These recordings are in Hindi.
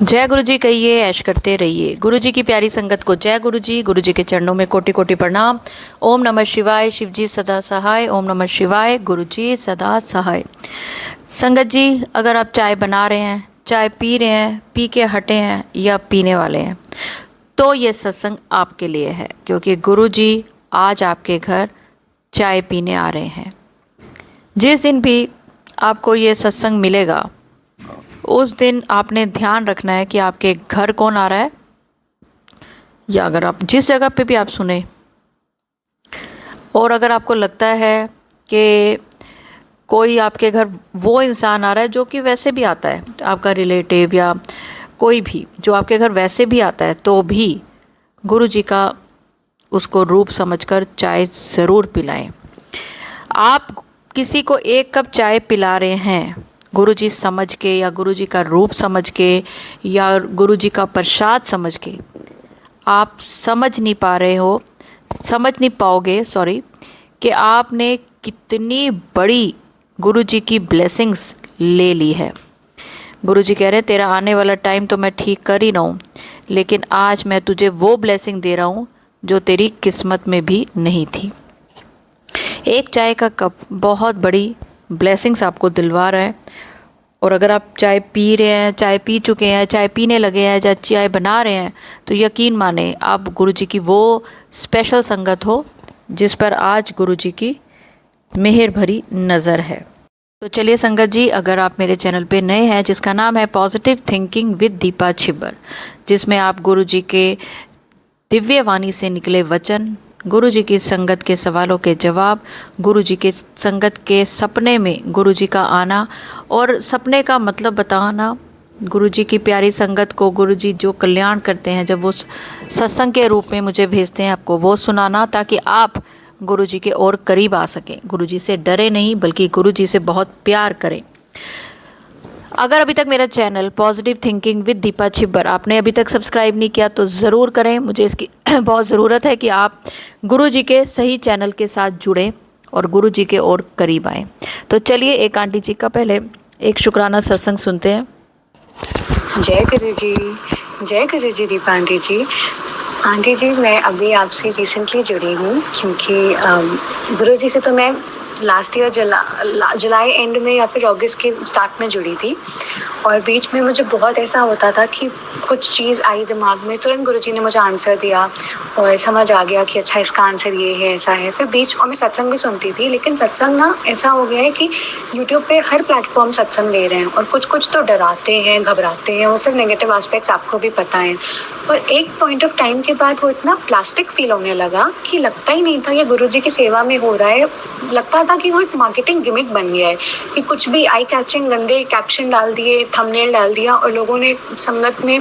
जय गुरु जी कहिए, ऐश करते रहिए। गुरु जी की प्यारी संगत को जय गुरु जी। गुरु जी के चरणों में कोटि कोटि प्रणाम। ओम नमः शिवाय। शिव जी सदा सहाय। ओम नमः शिवाय। गुरु जी सदा सहाय। संगत जी, अगर आप चाय बना रहे हैं, चाय पी रहे हैं, पी के हटे हैं या पीने वाले हैं, तो ये सत्संग आपके लिए है, क्योंकि गुरु जी आज आपके घर चाय पीने आ रहे हैं। जिस दिन भी आपको ये सत्संग मिलेगा, उस दिन आपने ध्यान रखना है कि आपके घर कौन आ रहा है, या अगर आप जिस जगह पे भी आप सुने, और अगर आपको लगता है कि कोई आपके घर वो इंसान आ रहा है जो कि वैसे भी आता है, आपका रिलेटिव या कोई भी जो आपके घर वैसे भी आता है, तो भी गुरु जी का उसको रूप समझकर चाय ज़रूर पिलाएं। आप किसी को एक कप चाय पिला रहे हैं गुरु जी समझ के, या गुरु जी का रूप समझ के, या गुरु जी का प्रसाद समझ के, आप समझ नहीं पा रहे हो, समझ नहीं पाओगे, सॉरी, कि आपने कितनी बड़ी गुरु जी की ब्लेसिंग्स ले ली है। गुरु जी कह रहे हैं तेरा आने वाला टाइम तो मैं ठीक कर ही रहा हूँ, लेकिन आज मैं तुझे वो ब्लेसिंग दे रहा हूँ जो तेरी किस्मत में भी नहीं थी। एक चाय का कप बहुत बड़ी ब्लेसिंग्स आपको दिलवा रहा है। और अगर आप चाय पी रहे हैं, चाय पी चुके हैं, चाय पीने लगे हैं, या चाय बना रहे हैं, तो यकीन माने आप गुरु जी की वो स्पेशल संगत हो जिस पर आज गुरु जी की मेहर भरी नज़र है। तो चलिए संगत जी, अगर आप मेरे चैनल पे नए हैं, जिसका नाम है positive thinking with Deepa Chhibber, जिसमें आप गुरु जी के दिव्य वाणी से निकले वचन, गुरु जी की संगत के सवालों के जवाब, गुरु जी के संगत के सपने में गुरु जी का आना और सपने का मतलब बताना, गुरु जी की प्यारी संगत को गुरु जी जो कल्याण करते हैं जब वो सत्संग के रूप में मुझे भेजते हैं, आपको वो सुनाना, ताकि आप गुरु जी के और करीब आ सकें। गुरु जी से डरे नहीं, बल्कि गुरु जी से बहुत प्यार करें। अगर अभी तक मेरा channel positive thinking with Deepa Chhibber आपने अभी तक सब्सक्राइब नहीं किया तो ज़रूर करें। मुझे इसकी बहुत ज़रूरत है कि आप गुरु जी के सही चैनल के साथ जुड़ें और गुरु जी के और करीब आएँ। तो चलिए एक आंटी जी का पहले एक शुक्राना सत्संग सुनते हैं। जय गुरु जी। जय गुरु जी दीपा आंटी जी। आंटी जी, मैं अभी आपसे रिसेंटली जुड़ी हूँ, क्योंकि गुरु जी से तो मैं लास्ट ईयर जुलाई एंड में या फिर अगस्त के स्टार्ट में जुड़ी थी। और बीच में मुझे बहुत ऐसा होता था कि कुछ चीज़ आई दिमाग में, तुरंत गुरुजी ने मुझे आंसर दिया और समझ आ गया कि अच्छा इसका आंसर ये है, ऐसा है। फिर बीच और मैं सत्संग भी सुनती थी, लेकिन सत्संग ना ऐसा हो गया है कि यूट्यूब पे हर प्लेटफॉर्म सत्संग ले रहे हैं, और कुछ कुछ तो डराते हैं, घबराते हैं, वो सब नेगेटिव एस्पेक्ट्स आपको भी पता है। और एक पॉइंट ऑफ टाइम के बाद वो इतना प्लास्टिक फील होने लगा कि लगता ही नहीं था ये गुरुजी की सेवा में हो रहा है, लगता था कि वो एक मार्केटिंग गिमिक बन गया है कि कुछ भी आई कैचिंग गंदे कैप्शन डाल दिए, थंबनेल डाल दिया, और लोगों ने संगत में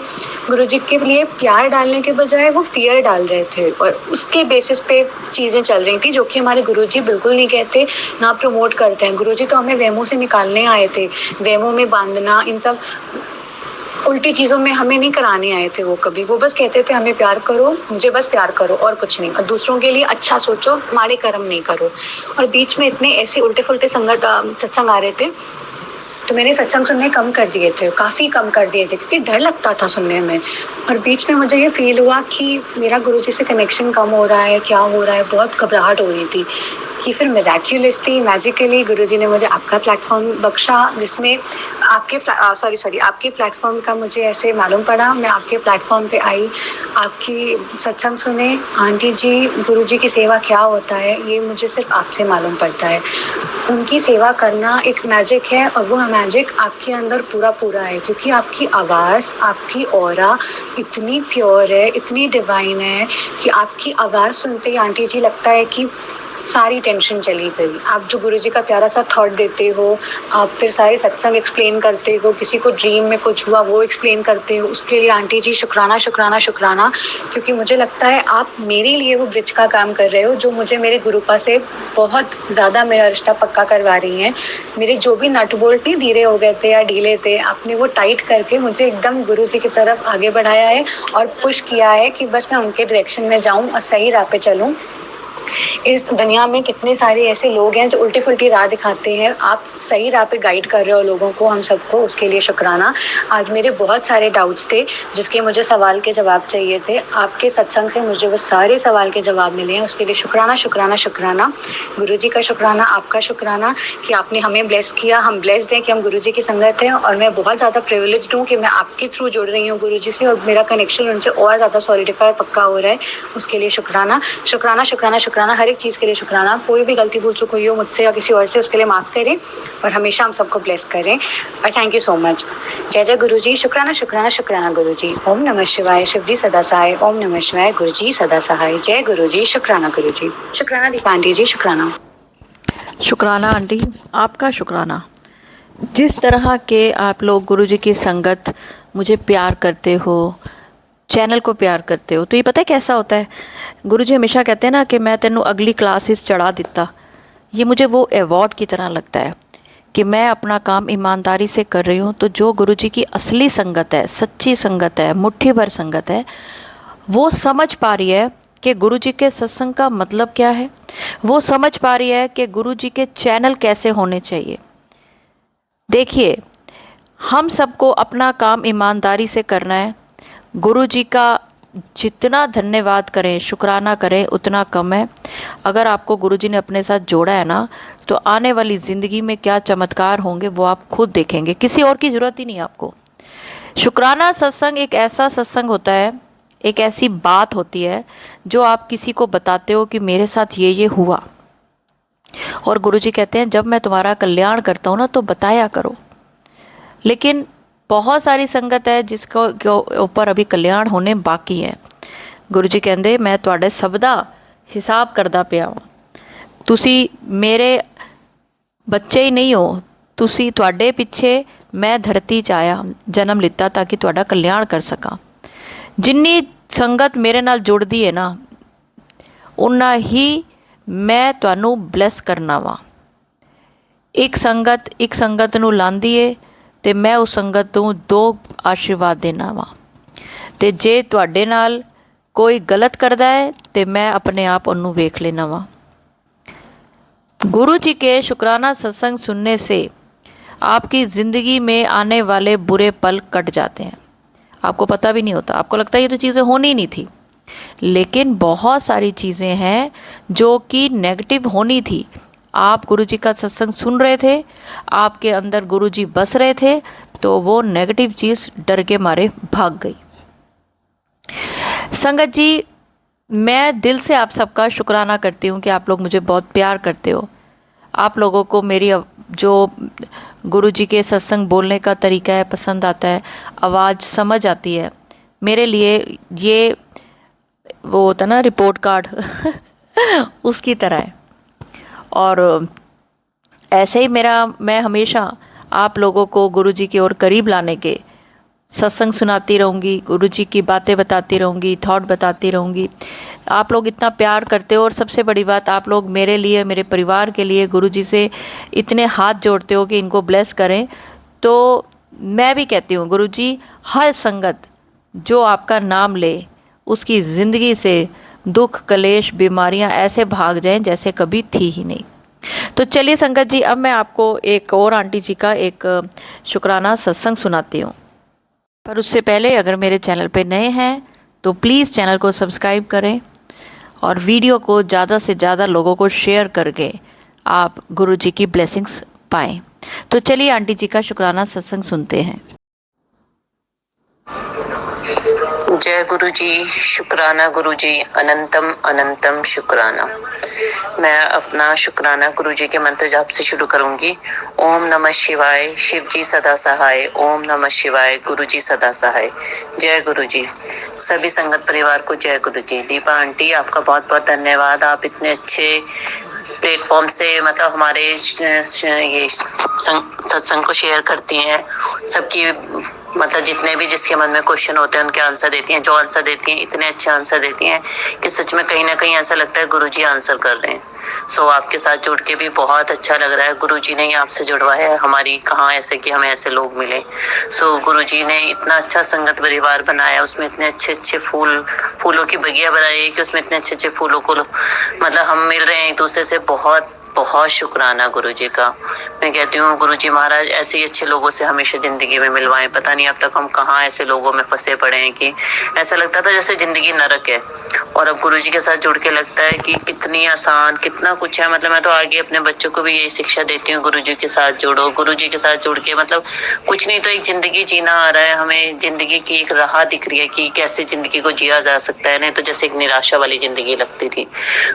गुरुजी के लिए प्यार डालने के बजाय वो फियर डाल रहे थे, और उसके बेसिस पे चीज़ें चल रही थी, जो कि हमारे गुरुजी बिल्कुल नहीं कहते, ना प्रमोट करते हैं। गुरुजी तो हमें वहमों से निकालने आए थे, वहमों में बांधना, इन सब उल्टी चीज़ों में हमें नहीं कराने आए थे। वो कभी, वो बस कहते थे हमें प्यार करो, मुझे बस प्यार करो और कुछ नहीं, और दूसरों के लिए अच्छा सोचो, माड़े कर्म नहीं करो। और बीच में इतने ऐसे उल्टे फुल्टे सत्संग आ रहे थे, तो मैंने सत्संग सुनने कम कर दिए थे, काफ़ी कम कर दिए थे, क्योंकि डर लगता था सुनने में। और बीच में मुझे ये फील हुआ कि मेरा गुरुजी से कनेक्शन कम हो रहा है, क्या हो रहा है, बहुत घबराहट हो रही थी। कि फिर मिराक्युलसली, मैजिकली गुरुजी ने मुझे आपका प्लेटफॉर्म बख्शा, जिसमें आपके प्लेटफॉर्म का मुझे ऐसे मालूम पड़ा। मैं आपके प्लेटफॉर्म पे आई, आपकी सत्संग सुने। आंटी जी, गुरुजी की सेवा क्या होता है ये मुझे सिर्फ आपसे मालूम पड़ता है। उनकी सेवा करना एक मैजिक है, और वो मैजिक आपके अंदर पूरा पूरा है, क्योंकि आपकी आवाज़, आपकी ऑरा इतनी प्योर है, इतनी डिवाइन है कि आपकी आवाज़ सुनते ही आंटी जी लगता है कि सारी टेंशन चली गई। आप जो गुरुजी का प्यारा सा थॉट देते हो, आप फिर सारे सत्संग एक्सप्लेन करते हो, किसी को ड्रीम में कुछ हुआ वो एक्सप्लेन करते हो, उसके लिए आंटी जी शुक्राना शुक्राना शुक्राना। क्योंकि मुझे लगता है आप मेरे लिए वो ब्रिज का काम कर रहे हो, जो मुझे मेरे गुरुपा से बहुत ज़्यादा मेरा रिश्ता पक्का करवा रही हैं। मेरे जो भी नट बोल्ट नहीं धीरे हो गए थे या ढीले थे, आपने वो टाइट करके मुझे एकदम गुरुजी की तरफ आगे बढ़ाया है और पुश किया है कि बस मैं उनके डायरेक्शन में जाऊँ और सही राह पे चलूँ। इस दुनिया में कितने सारे ऐसे लोग हैं जो उल्टी फुल्टी राह दिखाते हैं, आप सही राह पे गाइड कर रहे हो लोगों को, हम सबको, उसके लिए शुक्राना। आज मेरे बहुत सारे डाउट्स थे जिसके मुझे सवाल के जवाब चाहिए थे, आपके सत्संग से मुझे वो सारे सवाल के जवाब मिले हैं, उसके लिए शुक्राना शुक्राना शुक्राना। गुरुजी का शुक्राना, आपका शुक्राना कि आपने हमें ब्लेस किया, हम ब्लेस्ड हैं कि हम गुरुजी की संगत हैं, और मैं बहुत ज़्यादा प्रिविलेज्ड हूँ कि मैं आपके थ्रू जुड़ रही हूँ गुरुजी से, और मेरा कनेक्शन उनसे और ज़्यादा सॉलिडिफाई पक्का हो रहा है, उसके लिए शुक्राना शुक्राना शुक्राना शुक्राना। हर एक चीज़ के लिए शुक्राना। कोई भी गलती भूल चुक हुई हो मुझसे या किसी और से, उसके लिए माफ़ करें और हमेशा हम सबको ब्लेस करें, और थैंक यू सो मच। जय जय गुरुजी, शुक्राना शुक्राना शुक्राना गुरुजी। ओम नमः शिवाय, शिवजी सदा सहाय। ओम नमः शिवाय, गुरुजी सदा सहाय। जय गुरुजी, शुक्राना गुरुजी। शुक्राना दीपा आंटी जी, शुक्राना। शुक्राना आंटी, आपका शुक्राना। जिस तरह के आप लोग गुरुजी की संगत मुझे प्यार करते हो, चैनल को प्यार करते हो, तो ये पता है कैसा होता है, गुरुजी हमेशा कहते हैं ना कि मैं तेनू अगली क्लासेस चढ़ा दिता। ये मुझे वो अवार्ड की तरह लगता है कि मैं अपना काम ईमानदारी से कर रही हूँ। तो जो गुरुजी की असली संगत है, सच्ची संगत है, मुट्ठी भर संगत है, वो समझ पा रही है कि गुरुजी के सत्संग का मतलब क्या है, वो समझ पा रही है कि गुरुजी के चैनल कैसे होने चाहिए। देखिए, हम सबको अपना काम ईमानदारी से करना है। गुरुजी का जितना धन्यवाद करें, शुक्राना करें, उतना कम है। अगर आपको गुरुजी ने अपने साथ जोड़ा है ना, तो आने वाली ज़िंदगी में क्या चमत्कार होंगे वो आप खुद देखेंगे, किसी और की ज़रूरत ही नहीं आपको। शुक्राना सत्संग एक ऐसा सत्संग होता है, एक ऐसी बात होती है जो आप किसी को बताते हो कि मेरे साथ ये हुआ, और गुरुजी कहते हैं जब मैं तुम्हारा कल्याण करता हूँ ना तो बताया करो। लेकिन बहुत सारी संगत है जिसको ऊपर अभी कल्याण होने बाकी है। गुरुजी कहते मैं तुहाडे सबदा हिसाब करदा पिया वां, तुसी मेरे बच्चे ही नहीं हो, तुसी तुहाडे पिछे मैं धरती च आया, जन्म लिता ताकि तुहाडा कल्याण कर सकां। जिन्नी संगत मेरे नाल जुड़दी है ना, उन्ना ही मैं तुहानू ब्लैस करना वा। एक संगत नू लांदी है ते मैं उस संगत नू 2 आशीर्वाद देना वा, ते जे तुहाडे नाल कोई गलत करदा है ते मैं अपने आप उन्नू वेख लेना वा। गुरु जी के शुक्राना सत्संग सुनने से आपकी ज़िंदगी में आने वाले बुरे पल कट जाते हैं, आपको पता भी नहीं होता, आपको लगता है ये तो चीज़ें होनी ही नहीं थी। लेकिन बहुत सारी चीज़ें हैं जो कि नेगेटिव होनी थी। आप गुरुजी का सत्संग सुन रहे थे, आपके अंदर गुरुजी बस रहे थे, तो वो नेगेटिव चीज़ डर के मारे भाग गई। संगत जी, मैं दिल से आप सबका शुक्राना करती हूँ कि आप लोग मुझे बहुत प्यार करते हो। आप लोगों को मेरी जो गुरुजी के सत्संग बोलने का तरीका है पसंद आता है, आवाज़ समझ आती है। मेरे लिए ये वो होता ना रिपोर्ट कार्ड उसकी तरह है। और ऐसे ही मैं हमेशा आप लोगों को गुरुजी की ओर करीब लाने के सत्संग सुनाती रहूँगी, गुरुजी की बातें बताती रहूँगी, थॉट बताती रहूँगी। आप लोग इतना प्यार करते हो, और सबसे बड़ी बात आप लोग मेरे लिए, मेरे परिवार के लिए गुरुजी से इतने हाथ जोड़ते हो कि इनको ब्लेस करें। तो मैं भी कहती हूँ गुरुजी, हर संगत जो आपका नाम ले उसकी ज़िंदगी से दुख, कलेश, बीमारियां ऐसे भाग जाएं जैसे कभी थी ही नहीं। तो चलिए संगत जी, अब मैं आपको एक और आंटी जी का एक शुक्राना सत्संग सुनाती हूँ। पर उससे पहले अगर मेरे चैनल पे नए हैं तो प्लीज़ चैनल को सब्सक्राइब करें और वीडियो को ज़्यादा से ज़्यादा लोगों को शेयर करके आप गुरुजी की ब्लेसिंग्स पाएँ। तो चलिए आंटी जी का शुक्राना सत्संग सुनते हैं। जय गुरुजी, शुक्राना गुरुजी, अनंतम अनंतम शुक्राना। मैं अपना शुक्राना गुरुजी के मंत्र जाप से शुरू करूंगी। ओम नमः शिवाय, शिव जी सदा सहाय। ओम नमः शिवाय, गुरुजी सदा सहाय। जय गुरुजी। सभी संगत परिवार को जय गुरुजी। दीपा आंटी, आपका बहुत बहुत धन्यवाद। आप इतने अच्छे प्लेटफॉर्म से मतलब हमारे ये सत्संग को शेयर करती हैं, सबकी मतलब जितने भी जिसके मन में क्वेश्चन होते हैं उनके आंसर देती हैं, जो आंसर देती हैं इतने अच्छे आंसर देती हैं कि सच में कहीं ना कहीं ऐसा लगता है गुरुजी आंसर कर रहे हैं। सो आपके साथ जुड़ के भी बहुत अच्छा लग रहा है। गुरुजी ने ही आपसे जुड़वाया है, हमारी कहाँ ऐसे कि हमें ऐसे लोग मिले। सो गुरुजी ने इतना अच्छा संगत परिवार बनाया, उसमें इतने अच्छे अच्छे फूलों की बगिया बनाई है कि उसमें इतने अच्छे अच्छे फूलों को मतलब हम मिल रहे हैं एक दूसरे से। बहुत बहुत शुक्राना गुरुजी का। मैं कहती हूँ गुरुजी महाराज ऐसे ही अच्छे लोगों से हमेशा जिंदगी में मिलवाएं। पता नहीं अब तक हम कहाँ ऐसे लोगों में फंसे पड़े हैं कि ऐसा लगता था जैसे जिंदगी नरक है, और अब गुरुजी के साथ जुड़ के लगता है कि कितनी आसान, कितना कुछ है। मतलब मैं तो आगे अपने बच्चों को भी यही शिक्षा देती हूँ, गुरुजी के साथ जुड़ो। गुरुजी के साथ जुड़ के मतलब कुछ नहीं तो एक जिंदगी जीना आ रहा है, हमें जिंदगी की एक राह दिख रही है कि कैसे जिंदगी को जिया जा सकता है। नहीं तो जैसे एक निराशा वाली जिंदगी लगती थी।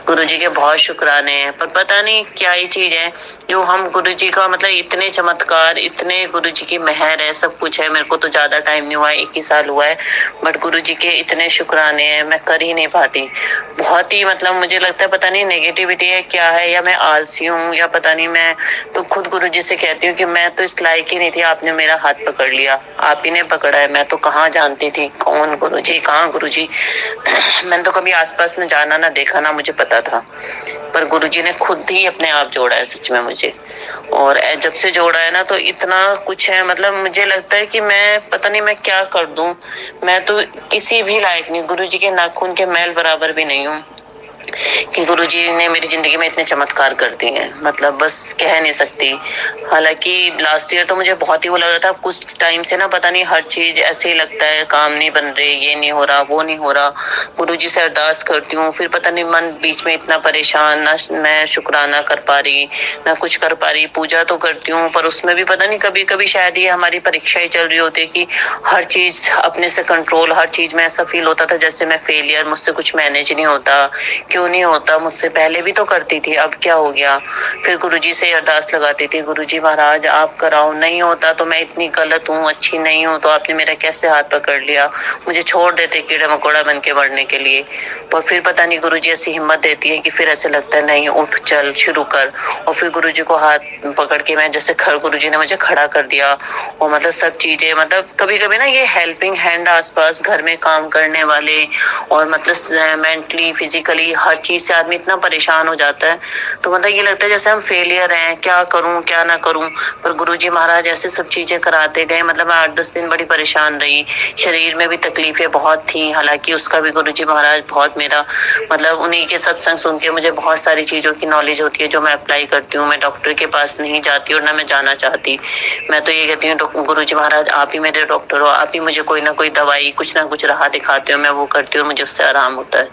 गुरुजी के बहुत शुक्राने हैं, पर पता नहीं क्या ही चीज है जो हम गुरुजी का मतलब इतने चमत्कार, इतने गुरुजी की मेहर है, सब कुछ है। मेरे को तो ज्यादा टाइम नहीं हुआ है, 21 साल हुआ है, बट गुरुजी के इतने शुक्राने हैं, मैं कर ही नहीं पाती। बहुत ही मतलब मुझे लगता है पता नहीं नेगेटिविटी है क्या है, या मैं आलसी हूँ, या पता नहीं। मैं तो खुद गुरुजी से कहती हूँ कि मैं तो इस लायक ही नहीं थी, आपने मेरा हाथ पकड़ लिया, आप ही ने पकड़ा है। मैं तो कहाँ जानती थी कौन गुरुजी, कहाँ गुरुजी। मैंने तो कभी आसपास न जाना, ना देखा, ना मुझे पता था, पर गुरुजी ने खुद ही अपने आप जोड़ा है सच में मुझे। और जब से जोड़ा है ना तो इतना कुछ है, मतलब मुझे लगता है कि मैं पता नहीं मैं क्या कर दूं। मैं तो किसी भी लायक नहीं, गुरुजी के नाखून के मैल बराबर भी नहीं हूँ कि गुरुजी ने मेरी जिंदगी में इतने चमत्कार कर दिए हैं। मतलब बस कह नहीं सकती। हालांकि लास्ट ईयर तो मुझे बहुत ही वो लग रहा था, कुछ टाइम से ना पता नहीं हर चीज ऐसे ही लगता है, काम नहीं बन रहे, ये नहीं हो रहा, वो नहीं हो रहा। गुरुजी से अरदास करती हूँ, फिर पता नहीं मन बीच में इतना परेशान, ना मैं शुक्राना कर पा रही, ना कुछ कर पा रही। पूजा तो करती हूँ पर उसमें भी पता नहीं कभी कभी शायद ये हमारी परीक्षा ही चल रही होती है कि हर चीज अपने से कंट्रोल, हर चीज में ऐसा फील होता था जैसे मैं फेलियर, मुझसे कुछ मैनेज नहीं होता। क्यों नहीं होता, मुझसे पहले भी तो करती थी, अब क्या हो गया। फिर गुरुजी से अरदास लगाती थी, गुरुजी महाराज आप कराओ, नहीं होता तो मैं इतनी गलत हूँ, अच्छी नहीं हूँ, तो आपने मेरा कैसे हाथ पकड़ लिया, मुझे छोड़ देते कीड़ा मकोड़ा बन के मरने के लिए। पर फिर पता नहीं गुरुजी ऐसी हिम्मत देती है कि फिर ऐसे लगता है नहीं उठ चल शुरू कर। और फिर गुरुजी को हाथ पकड़ के मैं जैसे गुरुजी ने मुझे खड़ा कर दिया। और मतलब सब चीजें, मतलब कभी कभी ना ये हेल्पिंग हैंड आसपास घर में काम करने वाले, और मतलब मेंटली फिजिकली हर चीज से आदमी इतना परेशान हो जाता है, तो मतलब ये लगता है जैसे हम फेलियर हैं, क्या करूं क्या ना करूं। पर गुरुजी महाराज ऐसे सब चीजें कराते गए। मतलब मैं 8-10 दिन बड़ी परेशान रही, शरीर में भी तकलीफें बहुत थी। हालांकि उसका भी गुरुजी महाराज बहुत मेरा मतलब उन्हीं के सत्संग सुन के मुझे बहुत सारी चीजों की नॉलेज होती है जो मैं अप्लाई करती हूँ। मैं डॉक्टर के पास नहीं जाती और ना मैं जाना चाहती। मैं तो ये कहती हूँ गुरुजी महाराज आप ही मेरे डॉक्टर हो, आप ही मुझे कोई ना कोई दवाई, कुछ ना कुछ राह दिखाते हो, मैं वो करती हूँ और मुझे उससे आराम होता है,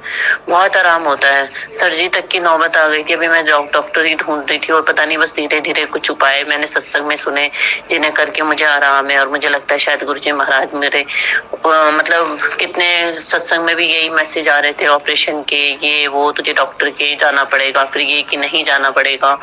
बहुत आराम होता है। सर्जरी तक की नौबत आ गई थी, अभी मैं डॉक्टर ही ढूंढ रही थी, और पता नहीं बस धीरे धीरे कुछ उपाय मैंने सत्संग में सुने जिन्हें करके मुझे आराम है। और मुझे लगता है शायद गुरुजी महाराज मेरे मतलब कितने सत्संग में भी यही मैसेज आ रहे थे, ऑपरेशन के ये वो, तुझे डॉक्टर के जाना पड़ेगा, फिर ये कि नहीं जाना पड़ेगा,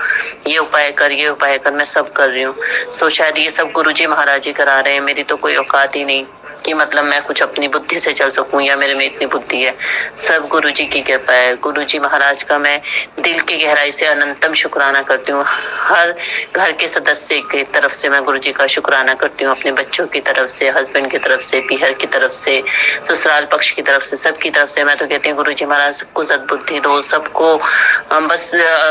ये उपाय कर, ये उपाय कर, मैं सब कर रही हूँ। तो शायद ये सब गुरुजी महाराज ही करा रहे हैं, मेरी तो कोई औकात ही नहीं कि मतलब मैं कुछ अपनी बुद्धि से चल सकूं या मेरे में इतनी बुद्धि है। सब गुरुजी की कृपा है। गुरुजी महाराज का मैं दिल की गहराई से अनंतम शुक्राना करती हूँ। हर घर के सदस्य की तरफ से मैं गुरुजी का शुक्राना करती हूँ, अपने बच्चों की तरफ से, हस्बैंड की तरफ से, पीहर की तरफ से, ससुराल पक्ष की तरफ से, सबकी तरफ से। मैं तो कहती हूँ गुरुजी महाराज सबको सद्बुद्धि दो, सबको बस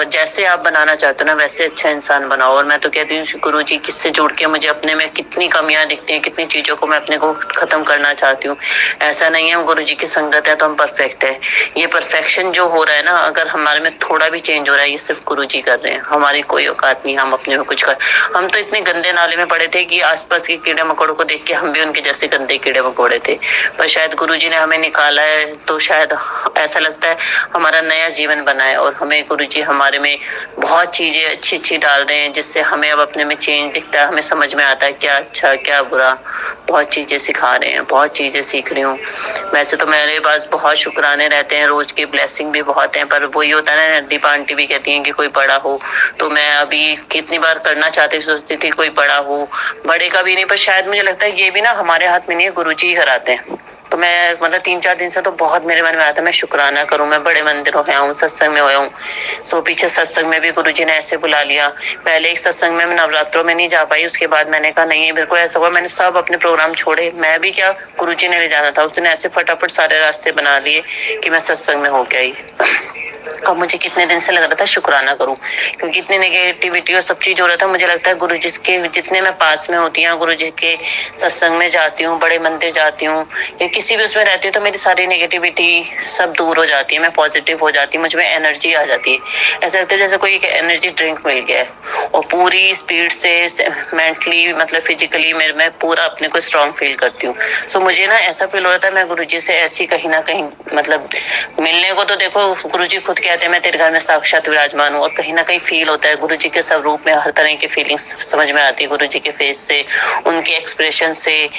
जैसे आप बनाना चाहते हो ना वैसे अच्छा इंसान बनाओ। और मैं तो कहती हूँ गुरुजी किससे जुड़ के मुझे अपने में कितनी कमियां दिखती हैं, कितनी चीजों को मैं अपने को खत्म करना चाहती हूँ। ऐसा नहीं है हम गुरुजी की संगत है तो हम परफेक्ट है। ये परफेक्शन जो हो रहा है ना, अगर हमारे में थोड़ा भी चेंज हो रहा है, ये सिर्फ गुरुजी कर रहे हैं, हमारी कोई औकात नहीं हम अपने में कुछ कर। हम तो इतने गंदे नाले में पड़े थे कि आसपास के कीड़े मकोड़ों को देख के हम भी उनके जैसे गंदे कीड़े मकोड़े थे। पर शायद गुरुजी ने हमें निकाला है, तो शायद ऐसा लगता है हमारा नया जीवन बना है। और हमें गुरुजी हमारे में बहुत चीजें अच्छी अच्छी डाल रहे हैं, जिससे हमें अब अपने में चेंज दिखता है, हमें समझ में आता है क्या अच्छा क्या बुरा। बहुत चीजें सिखा रहे हैं, बहुत चीजें सीख रही हूँ। वैसे तो मेरे पास बहुत शुक्राने रहते हैं, रोज की ब्लेसिंग भी बहुत है, पर वही होता है ना, दीपा आंटी भी कहती हैं कि कोई बड़ा हो। तो मैं अभी कितनी बार करना चाहती सोचती थी कोई बड़ा हो, बड़े का भी नहीं, पर शायद मुझे लगता है ये भी ना हमारे हाथ में नहीं है, गुरुजी ही कराते हैं। तो मैं मतलब 3-4 दिन से तो बहुत मेरे मन में आया था मैं शुक्राना करूं, मैं बड़े मंदिरों में आऊं, सत्संग में आऊं। सो पीछे सत्संग में भी गुरुजी ने ऐसे बुला लिया। पहले एक सत्संग में मैं नवरात्रों में नहीं जा पाई, उसके बाद मैंने कहा नहीं, मेरे को ऐसा हुआ मैंने सब अपने प्रोग्राम छोड़े, मैं भी क्या, गुरुजी ने ले जाना था। उस दिन ऐसे फटाफट सारे रास्ते बना लिए कि मैं सत्संग में होके आई। अब मुझे कितने दिन से लग रहा था शुक्राना करूं, क्योंकि इतनी नेगेटिविटी और सब चीज हो रहा था। मुझे लगता है गुरुजी के जितने मैं पास में होती हूँ, गुरुजी के सत्संग में जाती हूँ, बड़े मंदिर जाती हूँ या किसी भी उसमें रहती हूँ, तो मेरी सारी नेगेटिविटी सब दूर हो जाती है, मैं पॉजिटिव हो जाती हूँ, मुझ में एनर्जी आ जाती है। ऐसा लगता है जैसे कोई एक एनर्जी ड्रिंक मिल गया है और पूरी स्पीड से मेंटली मतलब फिजिकली मेरे मैं पूरा अपने को स्ट्रांग फील करती हूँ। सो मुझे ना ऐसा फील हो रहा था मैं गुरुजी से ऐसी कहीं ना कहीं मतलब मिलने को, तो देखो गुरुजी खुद कहते हैं मैं तेरे घर में साक्षात विराजमान हूँ, और कहीं ना कहीं फील होता है गुरुजी के स्वरूप में हर तरह की फीलिंग्स समझ में आती है गुरुजी के फेस से, उनके एक्सप्रेशन से,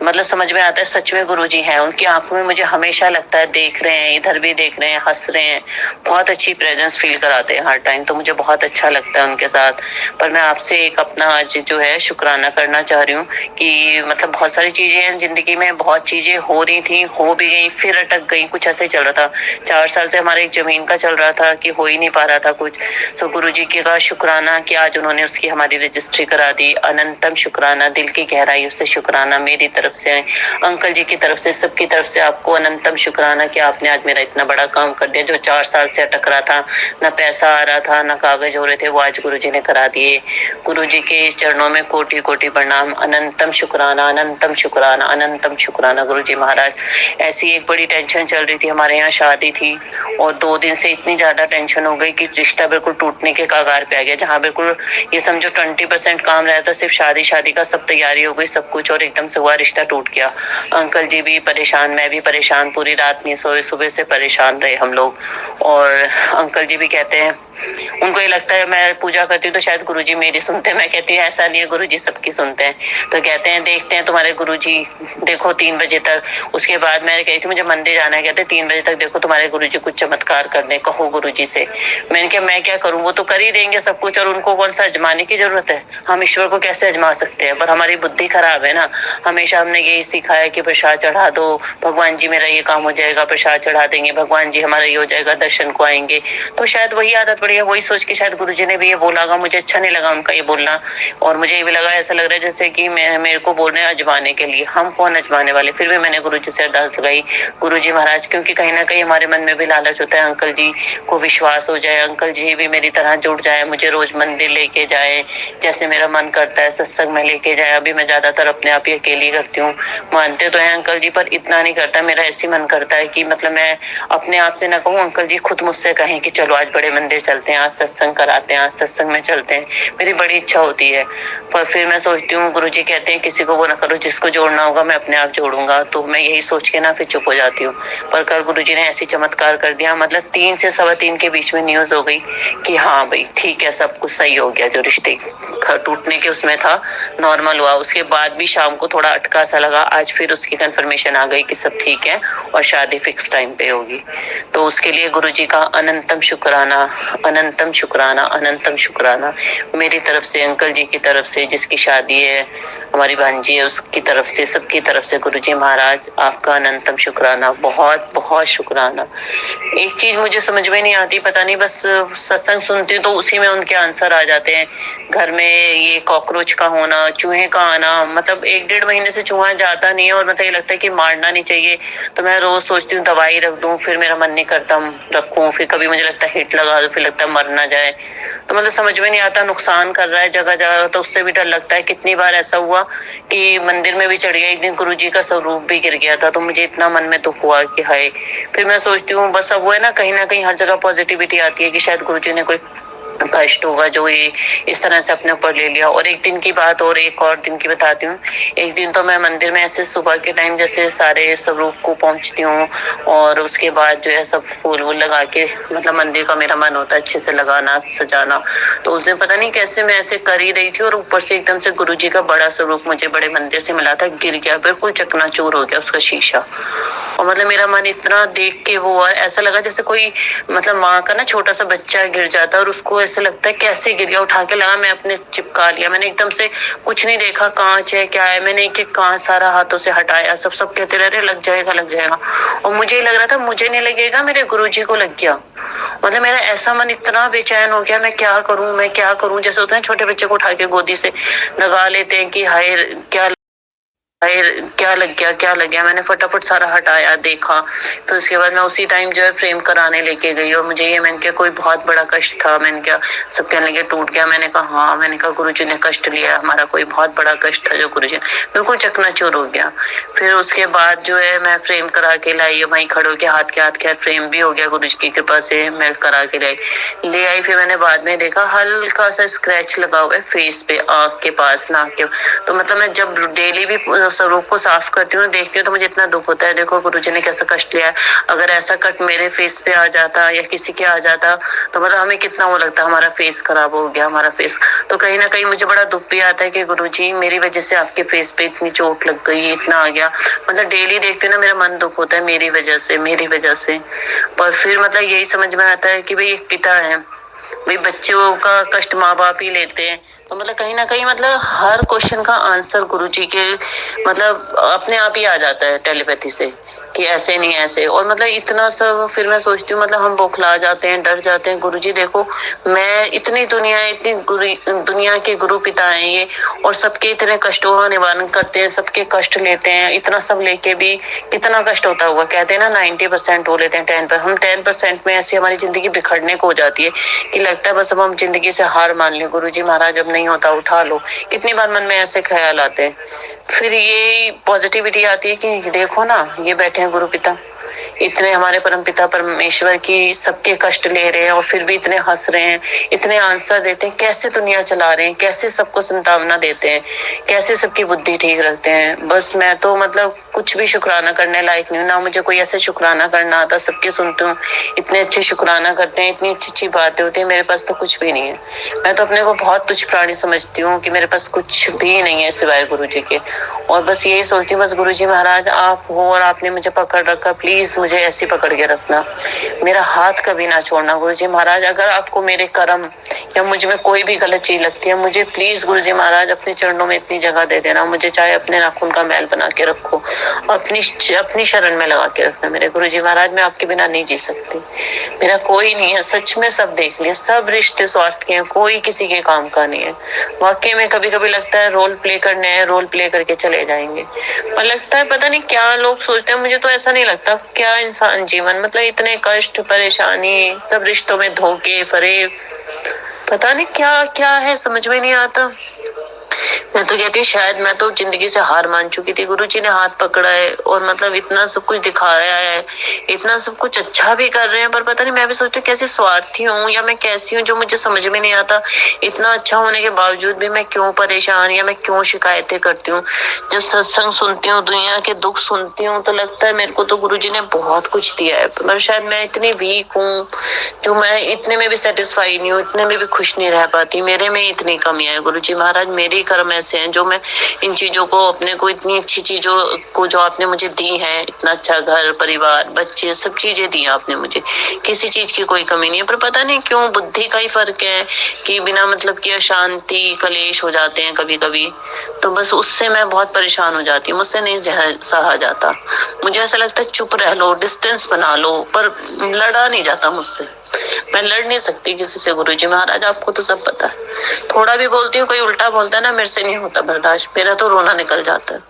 मतलब समझ में आता है सच में गुरुजी हैं। उनकी आंखों में मुझे हमेशा लगता है देख रहे हैं, इधर भी देख रहे हैं, हंस रहे हैं, बहुत अच्छी प्रेजेंस फील कराते हैं हर टाइम, तो मुझे बहुत अच्छा लगता है उनके साथ। पर मैं आपसे एक अपना आज जो है शुक्राना करना चाह रही हूँ कि मतलब बहुत सारी चीजें हैं जिंदगी में, बहुत चीजें हो रही थी, हो भी गई, फिर अटक गई, कुछ ऐसा ही चल रहा था। 4 साल से हमारे एक जमीन का चल रहा था कि हो ही नहीं पा रहा था कुछ। तो गुरुजी के का शुक्राना कि आज उन्होंने उसकी हमारी रजिस्ट्री करा दी। अनंतम शुक्राना, दिल की गहराई से शुक्राना मेरी तरफ से, अंकल जी की तरफ से, सबकी तरफ से आपको अनंतम शुक्राना कि आपने आज मेरा इतना बड़ा काम कर दिया। जो 4 साल से अटक रहा था, ना पैसा आ रहा था, ना कागज हो रहे थे, वो आज गुरुजी ने करा दिए। गुरुजी के चरणों में कोटि कोटि प्रणाम। अनंतम शुक्राना, अनंतम शुक्राना, अनंतम शुक्राना गुरुजी महाराज। ऐसी एक बड़ी टेंशन चल रही थी, हमारे यहाँ शादी थी और 2 दिन से इतनी ज्यादा टेंशन हो गई कि रिश्ता बिल्कुल टूटने के कगार पे आ गया। जहाँ बिल्कुल ये समझो 20% काम रहता, सिर्फ शादी का सब तैयारी हो गई सब कुछ, और एकदम से हुआ रिश्ता टूट गया। अंकल जी भी परेशान, मैं भी परेशान, पूरी रात नहीं सोए, सुबह से परेशान रहे हम लोग। और अंकल जी भी कहते हैं, उनको ये लगता है मैं पूजा करती हूँ तो शायद गुरुजी मेरी सुनते हैं। मैं कहती हूँ ऐसा नहीं है, गुरुजी सबकी सुनते हैं। तो कहते हैं देखते हैं तुम्हारे गुरुजी, देखो 3 बजे तक। उसके बाद मैं कही थी मुझे मंदिर जाना है, कहते 3 बजे तक देखो तुम्हारे गुरुजी कुछ चमत्कार कर दे, कहो गुरुजी से। मैंने कहा मैं क्या करूँ, वो तो कर ही देंगे सब कुछ, और उनको कौन सा आजमाने की जरूरत है, हम ईश्वर को कैसे आजमा सकते हैं। पर हमारी बुद्धि खराब है ना, हमेशा हमने यही सीखा है कि प्रसाद चढ़ा दो, भगवान जी मेरा ये काम हो जाएगा, प्रसाद चढ़ा देंगे, भगवान जी हमारा ये हो जाएगा, दर्शन को आएंगे। तो शायद वही आदत पड़ी है, वही सोच के शायद गुरुजी ने भी ये बोला होगा। मुझे अच्छा नहीं लगा उनका ये बोलना, और मुझे ये भी लगा, ऐसा लग रहा है जैसे कि मेरे को बोल रहे हैं अजमाने के लिए। हम कौन अजमाने वाले। फिर भी मैंने गुरुजी से अरदास लगाई, गुरुजी महाराज, क्योंकि कहीं ना कहीं हमारे मन में भी लालच होता है अंकल जी को विश्वास हो जाए, अंकल जी भी मेरी तरह जुड़ जाए, मुझे रोज मंदिर लेके जाए, जैसे मेरा मन करता है सत्संग में लेके जाए। अभी मैं ज्यादातर अपने आप ही अकेली करती हूँ, मानते तो हैं अंकल जी पर इतना नहीं करता। मेरा ऐसी मन करता है कि मतलब मैं अपने आप से ना कहूँ, अंकल जी खुद मुझसे कहें कि चलो आज बड़े मंदिर चलते हैं, आज सत्संग कराते हैं, आज सत्संग में चलते हैं। मेरी बड़ी इच्छा होती है, पर फिर मैं सोचती हूँ गुरुजी कहते हैं किसी को वो ना करो, जिसको जोड़ना होगा मैं अपने आप जोड़ूंगा। तो मैं यही सोच के ना फिर चुप हो जाती हूँ। पर कल गुरुजी ने ऐसी चमत्कार कर दिया, मतलब 3 से 3:15 के बीच में न्यूज हो गई कि हाँ भाई ठीक है, सब कुछ सही हो गया। जो रिश्ते टूटने के उसमें था नॉर्मल हुआ। उसके बाद भी शाम को थोड़ा अटका सा लगा, आज फिर उसकी कंफर्मेशन आ गई कि सब ठीक है और शादी फिक्स टाइम पे होगी। तो उसके लिए गुरुजी का अनंतम शुक्राना, अनंतम शुक्राना, अनंतम शुक्राना मेरी तरफ से, अंकल जी की तरफ से, जिसकी शादी है हमारी भांजी है उसकी तरफ से, सबकी तरफ से गुरुजी महाराज आपका अनंतम शुक्राना, बहुत बहुत शुक्राना। एक चीज मुझे समझ में नहीं आती, पता नहीं, बस सत्संग सुनती हूँ तो उसी में उनके आंसर आ जाते हैं। घर में ये कॉकरोच का होना, चूहे का आना, मतलब 1-1.5 महीने से चूहा जाता नहीं है, और मतलब ये लगता है कि मारना नहीं चाहिए। तो मैं रोज सोचती हूँ दवाई रख दूं, फिर मेरा मन नहीं करता रखूं, फिर कभी मुझे लगता है हिट लगा दो, फिर लगता है मर ना जाए। तो मतलब समझ में नहीं आता, नुकसान कर रहा है जगह जगह, तो उससे भी डर लगता है। कितनी बार ऐसा हुआ कि मंदिर में भी चढ़ गया, एक दिन गुरुजी का स्वरूप भी गिर गया था, तो मुझे इतना मन में दुख हुआ कि हाय। फिर मैं सोचती हूँ बस अब वो है ना कहीं हर जगह पॉजिटिविटी आती है कि शायद गुरुजी ने कोई कष्ट होगा जो ये इस तरह से अपने ऊपर ले लिया। और एक दिन की बात और एक और दिन की बताती हूँ। एक दिन तो मैं मंदिर में ऐसे सुबह के टाइम जैसे सारे स्वरूप को पहुंचती हूँ, और उसके बाद जो है सब फूल वूल लगा के, मतलब मंदिर का मेरा मन होता है अच्छे से लगाना सजाना। तो उस दिन पता नहीं कैसे मैं ऐसे कर ही रही थी, और ऊपर से एकदम से गुरुजी का बड़ा स्वरूप मुझे बड़े मंदिर से मिला था, गिर गया, बिल्कुल चकनाचूर हो गया उसका शीशा। और मतलब मेरा मन इतना देख के वो हुआ, ऐसा लगा जैसे कोई मतलब माँ का ना छोटा सा बच्चा गिर जाता है और उसको ऐसे लगता है कैसे गिर गया, उठा के लगा, मैं अपने चिपका लिया। मैंने एकदम से कुछ नहीं देखा कांच है क्या है, मैंने एक एक कांच सारा हाथों से हटाया। सब कहते रह रहे लग जाएगा लग जाएगा, और मुझे ही लग रहा था मुझे नहीं लगेगा, मेरे गुरुजी को लग गया। मतलब मेरा ऐसा मन इतना बेचैन हो गया, मैं क्या करूं मैं क्या करूं। जैसे होता है छोटे बच्चे को उठा के गोदी से लगा लेते हैं कि हाय क्या लग गया। मैंने फटाफट सारा हटाया, देखा। तो उसके बाद मैं उसी टाइम जो है फ्रेम कराने लेके गई, और मुझे ये मैंने कहा कोई बहुत बड़ा कष्ट था। मैंने कहा सब कहने लगे टूट गया। मैंने कहा हाँ, मैंने कहा गुरुजी ने कष्ट लिया, हमारा कोई बहुत बड़ा कष्ट था जो गुरुजी, बिल्कुल चकनाचूर हो गया। फिर उसके बाद जो है मैं फ्रेम करा के लाई, वहीं खड़े होके हाथ के हाथ खैर फ्रेम भी हो गया गुरुजी की कृपा से, मैं करा के ले आई। फिर मैंने बाद में देखा हल्का सा स्क्रैच लगा हुआ है फेस पे, आँख के पास, नाक के। तो मतलब मैं जब डेली भी स्वरूप को साफ करती हूँ, देखती हूँ, तो मुझे इतना दुख होता है, देखो गुरुजी ने कैसा कष्ट लिया है। अगर ऐसा कट मेरे फेस पे आ जाता या किसी के आ जाता तो मतलब हमें कितना वो लगता, हमारा फेस खराब हो गया, हमारा फेस। तो कहीं ना कहीं मुझे बड़ा दुख भी आता है कि गुरुजी मेरी वजह से आपके फेस पे इतनी चोट लग गई, इतना आ गया। मतलब डेली देखती हूँ ना, मेरा मन दुख होता है मेरी वजह से। पर फिर मतलब यही समझ में आता है कि भाई एक पिता है, भाई बच्चों का कष्ट माँ बाप ही लेते हैं। तो मतलब कहीं ना कहीं मतलब हर क्वेश्चन का आंसर गुरुजी के मतलब अपने आप ही आ जाता है टेलीपैथी से, कि ऐसे नहीं ऐसे। और मतलब इतना सब फिर मैं सोचती हूँ मतलब हम बौखला जाते हैं, डर जाते हैं। गुरुजी देखो, मैं इतनी दुनिया के गुरु पिता हैं ये, और सबके इतने कष्टों का निवारण करते हैं, सबके कष्ट लेते हैं। इतना सब लेके भी कितना कष्ट होता होगा। कहते हैं ना 90% हो लेते हैं, 10%। हम 10% में ऐसी हमारी जिंदगी बिखरने को हो जाती है कि लगता है बस अब हम जिंदगी से हार मान लें, गुरुजी महाराज अब नहीं होता, उठा लो। कितनी बार मन में ऐसे ख्याल आते हैं। फिर ये पॉजिटिविटी आती है कि देखो ना, ये बैठे हैं गुरु पिता, इतने हमारे परम पिता परमेश्वर की सबके कष्ट ले रहे हैं, और फिर भी इतने हंस रहे हैं, इतने आंसर देते हैं, कैसे दुनिया चला रहे हैं, कैसे सबको संतावना देते हैं, कैसे सबकी बुद्धि ठीक रखते हैं। बस मैं तो मतलब कुछ भी शुक्राना करने लायक नहीं हूँ, ना मुझे कोई ऐसे शुक्राना करना आता। सबके सुनती हूँ, इतने अच्छे शुक्राना करते हैं, इतनी अच्छी अच्छी बातें होती है। मेरे पास तो कुछ भी नहीं है। मैं तो अपने को बहुत तुच्छ प्राणी समझती हूँ कि मेरे पास कुछ भी नहीं है सिवाय गुरुजी के। और बस यही सोचती हूँ, बस गुरुजी महाराज आप हो और आपने मुझे पकड़ रखा, प्लीज मुझे ऐसी पकड़ के रखना, मेरा हाथ कभी ना छोड़ना। गुरुजी महाराज अगर आपको मेरे कर्म या मुझ में कोई भी गलत चीज लगती है, मुझे प्लीज गुरुजी महाराज अपने चरणों में इतनी जगह दे देना। मुझे चाहे अपने नाखून का मैल बना के रखो, अपनी शरण में लगा के रखना मेरे गुरुजी महाराज। मैं आपके बिना नहीं जी सकती, मेरा कोई नहीं है। सच में सब देख लिया, सब रिश्ते स्वार्थ के हैं, कोई किसी के काम का नहीं है। वाकई में कभी कभी लगता है रोल प्ले करने हैं, रोल प्ले करके चले जाएंगे। पर लगता है पता नहीं क्या लोग सोचते हैं, मुझे तो ऐसा नहीं लगता। क्या इंसान जीवन, मतलब इतने कष्ट परेशानी, सब रिश्तों में धोखे फरेब, पता नहीं क्या क्या है, समझ में नहीं आता। मैं तो कहती हूँ शायद मैं तो जिंदगी से हार मान चुकी थी। गुरुजी ने हाथ पकड़ा है और मतलब इतना सब कुछ दिखाया है, इतना सब कुछ अच्छा भी कर रहे हैं। पर पता नहीं, मैं भी सोचती हूँ कैसे स्वार्थी हूँ या मैं कैसी हूँ, जो मुझे समझ में नहीं आता। इतना अच्छा होने के बावजूद भी मैं क्यों परेशान या मैं क्यों शिकायतें करती हूँ। जब सत्संग सुनती हूँ, दुनिया के दुख सुनती हूँ, तो लगता है मेरे को तो गुरुजी ने बहुत कुछ दिया है। पर शायद मैं इतनी वीक हूँ जो मैं इतने में भी सेटिस्फाई नहीं हूँ, इतने में भी खुश नहीं रह पाती। मेरे में इतनी कमियां है गुरुजी महाराज, मेरे कर्म ऐसे हैं जो मैं इन चीजों को, अपने को इतनी अच्छी चीजों को जो आपने मुझे दी है, इतना अच्छा घर परिवार बच्चे सब चीजें दी आपने मुझे, किसी चीज की कोई कमी नहीं है। पर पता नहीं क्यों बुद्धि का ही फर्क है कि बिना मतलब की अशांति कलेश हो जाते हैं कभी कभी। तो बस उससे मैं बहुत परेशान हो जाती हूँ, मुझसे नहीं सहा जाता। मुझे ऐसा लगता है चुप रह लो, डिस्टेंस बना लो, पर लड़ा नहीं जाता मुझसे। मैं लड़ नहीं सकती किसी से गुरुजी महाराज, आपको तो सब पता है। थोड़ा भी बोलती हूँ, कोई उल्टा बोलता है ना, मेरे से नहीं होता बर्दाश्त, मेरा तो रोना निकल जाता है।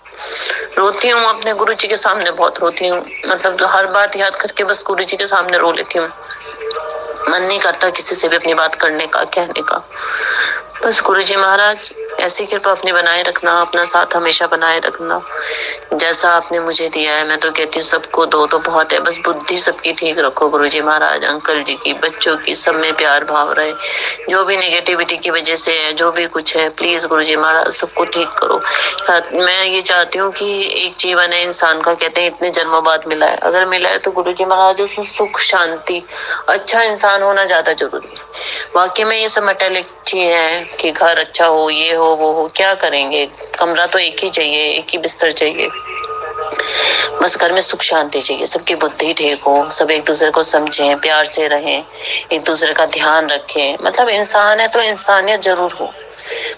रोती हूँ अपने गुरुजी के सामने, बहुत रोती हूँ। मतलब हर बात याद करके बस गुरुजी के सामने रो लेती हूँ। मन नहीं करता किसी से भी अपनी बात करने का, कहने का। बस गुरुजी महाराज ऐसी कृपा अपनी बनाए रखना, अपना साथ हमेशा बनाए रखना। जैसा आपने मुझे दिया है, मैं तो कहती हूँ सबको दो तो बहुत है, बस बुद्धि सबकी ठीक रखो गुरुजी महाराज। अंकल जी की, बच्चों की, सब में प्यार भाव रहे। जो भी नेगेटिविटी की वजह से है, जो भी कुछ है, प्लीज गुरुजी महाराज सबको ठीक करो। मैं ये चाहती हूँ कि एक जीवन है इंसान का, कहते हैं इतने जन्मों बाद मिला है, अगर मिला है तो गुरुजी महाराज उसमें सुख शांति, अच्छा इंसान होना ज्यादा जरूरी है। वाकई में ये सब मेटेलिक चीज है कि घर अच्छा हो, ये हो वो हो, क्या करेंगे। कमरा तो एक ही चाहिए, एक ही बिस्तर चाहिए। बस घर में सुख शांति चाहिए, सबकी बुद्धि ठीक हो, सब एक दूसरे को समझें, प्यार से रहें, एक दूसरे का ध्यान रखें। मतलब इंसान है तो इंसानियत जरूर हो।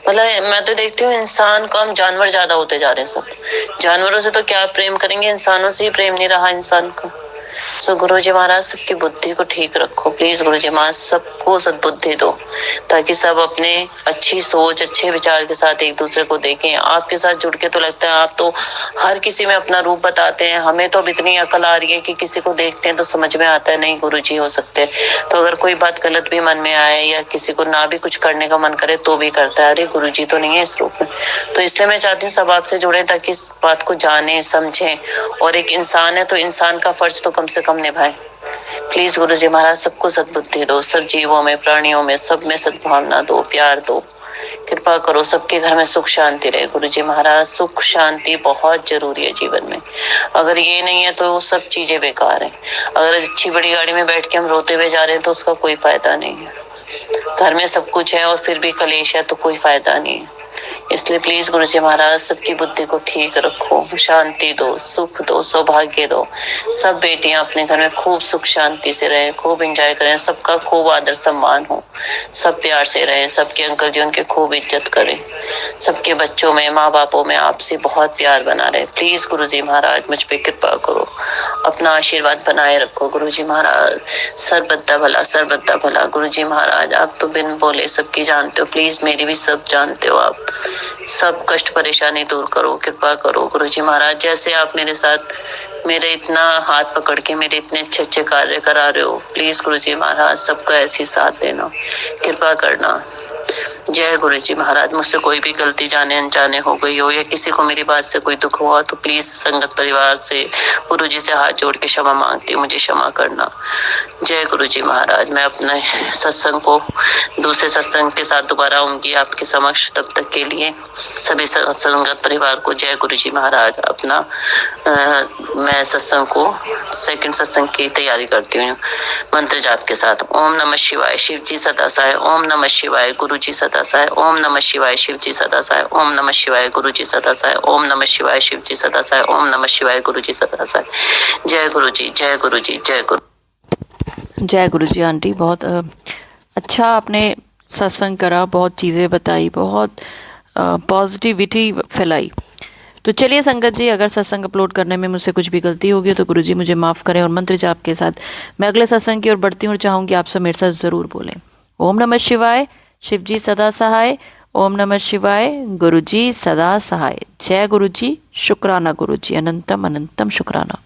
मतलब मैं तो देखती हूँ इंसान कम जानवर ज्यादा होते जा रहे हैं। सब जानवरों से तो क्या प्रेम करेंगे, इंसानों से ही प्रेम नहीं रहा इंसान का। सो गुरु जी महाराज सबकी बुद्धि को ठीक रखो प्लीज। गुरु जी महाराज सबको सद्बुद्धि दो ताकि सब अपने अच्छी सोच अच्छे विचार के साथ एक दूसरे को देखें। आपके साथ जुड़ के तो लगता है आप तो हर किसी में अपना रूप बताते हैं। हमें तो अब इतनी अकल आ रही है कि किसी को देखते हैं तो समझ में आता है नहीं गुरु जी हो सकते हैं। तो अगर कोई बात गलत भी मन में आए या किसी को ना भी कुछ करने का मन करे तो भी करता है, अरे गुरु जी तो नहीं है इस रूप में। तो इसलिए मैं चाहती हूँ सब आपसे जुड़े ताकि इस बात को जाने समझें, और एक इंसान है तो इंसान का फर्ज तो कम से कम निभाए। प्लीज गुरु जी महाराज सबको सद्बुद्धि दो, सब जीवों में प्राणियों में सब में सद्भावना दो, प्यार दो, कृपा करो सबके घर में सुख शांति रहे। गुरु जी महाराज सुख शांति बहुत जरूरी है जीवन में, अगर ये नहीं है तो सब चीजें बेकार है। अगर अच्छी बड़ी गाड़ी में बैठ के हम रोते हुए जा रहे हैं तो उसका कोई फायदा नहीं है। घर में सब कुछ है और फिर भी कलेश है तो कोई फायदा नहीं है। इसलिए प्लीज गुरु जी महाराज सबकी बुद्धि को ठीक रखो, शांति दो, सुख दो, सौभाग्य दो। सब बेटियां अपने घर में खूब सुख शांति से रहें, खूब एंजॉय करें, सबका खूब आदर सम्मान हो, सब प्यार से रहें, सबके अंकल जी उनके खूब इज्जत करें, सबके बच्चों में माँ बापों में आपसे बहुत प्यार बना रहे। प्लीज गुरु जी महाराज मुझ पे कृपा करो, अपना आशीर्वाद बनाए रखो। गुरु जी महाराज सर्वदा भला सर्वदा भला। गुरु जी महाराज आप तो बिन बोले सबकी जानते हो, प्लीज मेरी भी सब जानते हो आप। सब कष्ट परेशानी दूर करो, कृपा करो गुरु जी महाराज। जैसे आप मेरे साथ मेरे इतना हाथ पकड़ के मेरे इतने अच्छे अच्छे कार्य करा रहे हो, प्लीज गुरु जी महाराज सबका ऐसे साथ देना, कृपा करना। जय गुरु जी महाराज। मुझसे कोई भी गलती जाने अनजाने हो गई हो या किसी को मेरी बात से कोई दुख हुआ तो प्लीज संगत परिवार से गुरु जी से हाथ जोड़ के क्षमा मांगती हूँ, मुझे क्षमा करना। जय गुरु जी महाराज। मैं अपने सत्संग को दूसरे सत्संग के साथ दोबारा आऊंगी आपके समक्ष, तब तक के लिए सभी संगत परिवार को जय गुरु जी महाराज। अपना मैं सत्संग को सेकंड सत्संग की तैयारी करती हूँ मंत्र जाप के साथ। ओम नमः शिवाय, शिव जी सदा सहाय। ओम नमः शिवाय, गुरु जी सदा सहाय। ओम नमः शिवाय, शिव जी सदा सहाय। ओम नमः शिवाय, गुरु जी सदा सहाय। ओम नमः शिवाय, शिव जी सदा सहाय। ओम नमः शिवाय, गुरु जी सदा सहाय। जय गुरु जी, जय गुरु जी, जय गुरु। जय गुरु जी। आंटी बहुत अच्छा आपने सत्संग करा, बहुत चीज़ें बताई, बहुत पॉजिटिविटी फैलाई। तो चलिए संगत जी, अगर सत्संग अपलोड करने में मुझसे कुछ भी गलती होगी तो गुरु जी मुझे माफ़ करें। और मंत्र जाप के साथ मैं अगले सत्संग की ओर बढ़ती हूँ और चाहूँगी आप सब मेरे साथ ज़रूर बोलें। ओम नमः शिवाय, शिव जी सदा सहाय। ओम नमः शिवाय, गुरु जी सदा सहाय। जय गुरु जी, शुक्राना गुरु जी, अनंतम अनंतम शुक्राना।